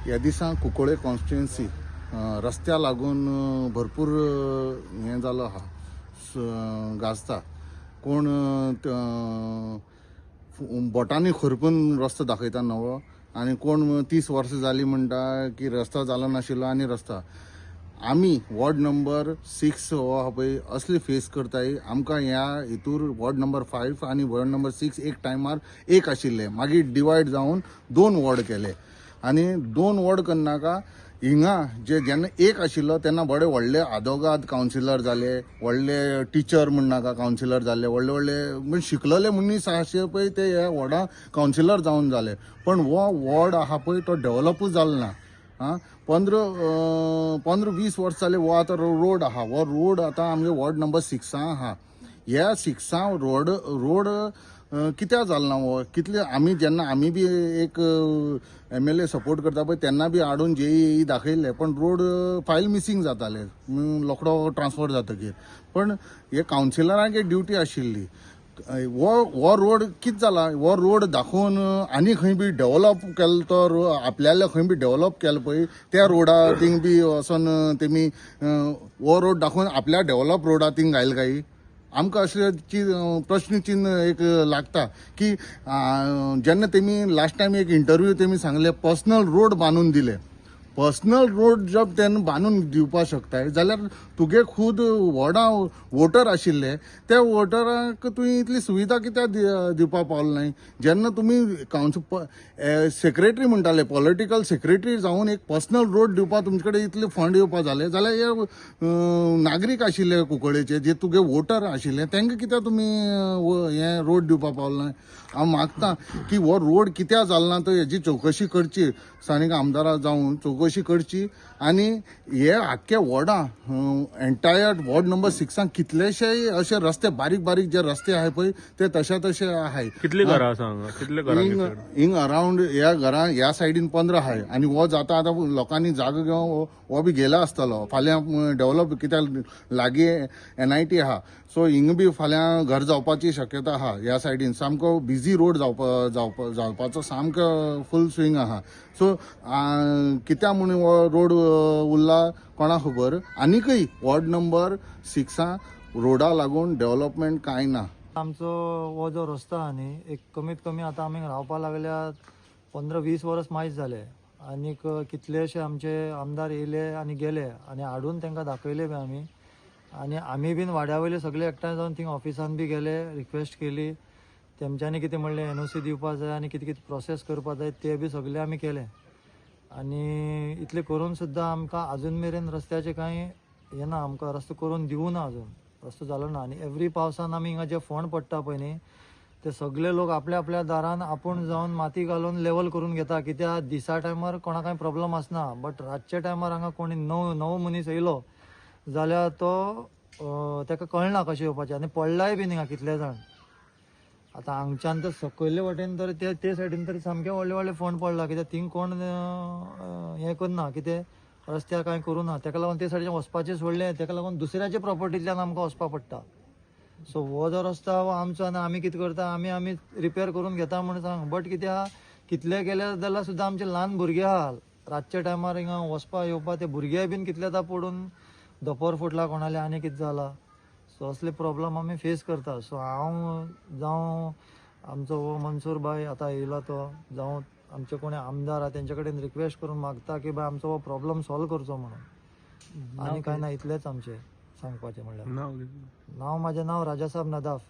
ह्या दिसा कुंकळे कॉन्स्टिट्युएन्सी रस्त्या लागून भरपूर हें जालो आहा, गाजता. कोण बोटांनी खरपून रस्तो दाखयता नवो, आनी कोण 30 वर्सां जालीं म्हणटा की रस्तो जालो नाशिल्लो आनी रस्तो. आमी वॉर्ड नंबर 6 हो आहा पळय असले फेस करताय. आमकां ह्या हितूर वॉर्ड नंबर 5 आनी वॉर्ड नंबर 6 एक टायमार एक आशिल्ले, मागीर डिवायड जावन 2 वॉर्ड केले. आनी 2 वॉर्ड करनाका हिंगा जेन्ना एक आशिल्लो तेन्ना बडे व्हडले आदोगाद कावन्सिलर जाले, व्हडले टिचर म्हणनाका कावन्सिलर जाले, व्हडले व्हडले म्हणजे शिकलेले मनीस आशे पळय ते ह्या वॉर्डा कावन्सिलर जावन जाले. पण हो वॉर्ड आहा पळय तो डेव्हलपूच जालो ना. 15-20 वर्स जाले हो आतां रोड आहा. हो रोड आतां आमगे वॉर्ड नंबर 6 आहा. ह्या 6 रोड कित्याक जालो ना हो? कितले जेन्ना आमी बी एक MLA सपोर्ट करता पळय तेन्ना बी हाडून JEE दाखयल्ले, पण रोड फायल मिसींग जाताले रोखडो ट्रान्सफर जातकीर. पण हे कावन्सिलरांक एक ड्युटी आशिल्ली. हो रोड कितें जाला, हो रोड दाखोवन आनी खंय बी डेव्हलप केलो तो आपल्याले खंय बी डेव्हलप केलो पळय त्या रोडा थिंग बी वचोन तेमी हो रोड दाखोवन आपल्या डेव्हलप रोडा थिंग घायल काय? आमकां अशें प्रश्न चिन्ह एक लागता की जेन्ना तेमी लास्ट टायम एक इंटरव्यू तेमी सांगले पर्सनल रोड बांदून दिले. पर्सनल रोड जब तेन्ना बांदून दिवपाक शकताय जाल्यार तुगे खूद वॉर्डा वोटर आशिल्ले त्या वोटरांक तुवें इतली सुविधा कित्याक दिवपाक पावलो नाय? जेन्ना तुमी सेक्रेटरी म्हणटाले, पॉलिटिकल सेक्रेटरी जावन एक पर्सनल रोड दिवपाक तुमचे कडेन इतले फंड येवपा जाले जाल्यार हे नागरीक आशिल्ले कुंकळेचे जे तुगे वोटर आशिल्ले तांकां कित्याक तुमी हे रोड दिवपाक पावलो नाय? हांव मागतां की हो रोड कित्याक जालो ना तो हेजी चवकशी करची, स्थानीक आमदाराक जावन चवकशी करची. आनी हे आख्ख्या वॉर्डा एंटायर वॉर्ड नंबर 6 कितलेशे अशे रस्ते बारीक बारीक जे रस्ते आहाय पळय ते तशे आहाय. कितली घरां सांगा, कितले घरां हिंग अराउंड ह्या घरां ह्या सायडीन 15 आहाय. आनी हो जाता आतां लोकांनी जागो घेवन हो बी गेला आसतलो. फाल्यां डेव्हलप कित्याक लागीं NIT आहा, सो हिंग बी फाल्यां घर जावपाची शक्यता आहा. ह्या सायडीन सामको बिजी रोड जावपाचो सामको फूल स्विंग आहा. सो कित्याक म्हणून हो रोड उरला कोणा खबर. आनीकय वॉर्ड नंबर 6 रोडा लागून डेव्हलपमेंट कांय ना. आमचो हो जो रस्तो आहा न्ही, एक कमीत कमी आतां आमी रावपा लागल्यात 15-20 वर्स मायज जाले. आनीक कितलेशे आमचे आमदार येयले आनी गेले आनी हाडून तांकां दाखयले बी आनी आमी बीन वाड्या वयले सगळे एकठांय जावन थिंग ऑफिसान बी गेले, रिक्वेस्ट केली. तेमच्यांनी कितें म्हणलें NOC दिवपा जाय आनी कितें प्रोसेस करपा जाय ते बी सगळे आमी केले. आनी इतले करून सुद्दां आमकां अजून मेरेन रस्त्याचे कांय हें ना, आमकां रस्तो करून दिवूं ना, अजून रस्तो जालो ना. आनी एवरी पावसान आमी हिंगा जे फंड पडटा पळय न्ही ते सगळे लोक आपल्या आपल्या दारान आपूण जावन माती घालून लेवल करून घेता. कित्याक दिसा टायमार कोणा कांय प्रॉब्लम आसना, बट रातच्या टायमार हांगा कोणी नवो मनीस येयलो जाल्यार तो ताका कळना कशें येवपाचें. आनी पडलाय बीन हिंगा कितले जाण. आतां हांगच्यान तर सकयल्ले वटेन तर ते सायडीन तर सामके व्हडले व्हडले फंड पडला. कित्याक थिंग कोण हें करना, कितें रस्त्यार कांय करूं ना. ताका लागून ते सायडीन वचपाचें सोडलें. ताका लागून दुसऱ्याच्या प्रॉपर्टींतल्यान आमकां वचपा पडटा. सो हो जो रस्तो हो आमचो आनी आमी कितें करता, आमी रिपेर करून घेता म्हण सांग. बट कित्याक कितले केले जाल्यार सुद्दां आमचे ल्हान भुरगे आहा रातच्या टायमार हिंगा वचपा येवपा, ते भुरगे बीन कितले आतां पडून दोपोर फुटला कोणाले आनी कितें जाला. सो असले प्रॉब्लम आमी फेस करता. सो हांव जावं आमचो हो मनसूर भाई आतां येयला तो, जावं आमचे कोणी आमदार आहा तेंचे कडेन रिक्वेस्ट करून मागता की बाय आमचो हो प्रॉब्लम सॉल्व करचो म्हणून. आनी कांय ना, इतलेंच आमचें सांगपाचें. म्हणल्यार नांव म्हजें राजासाब नदाफ.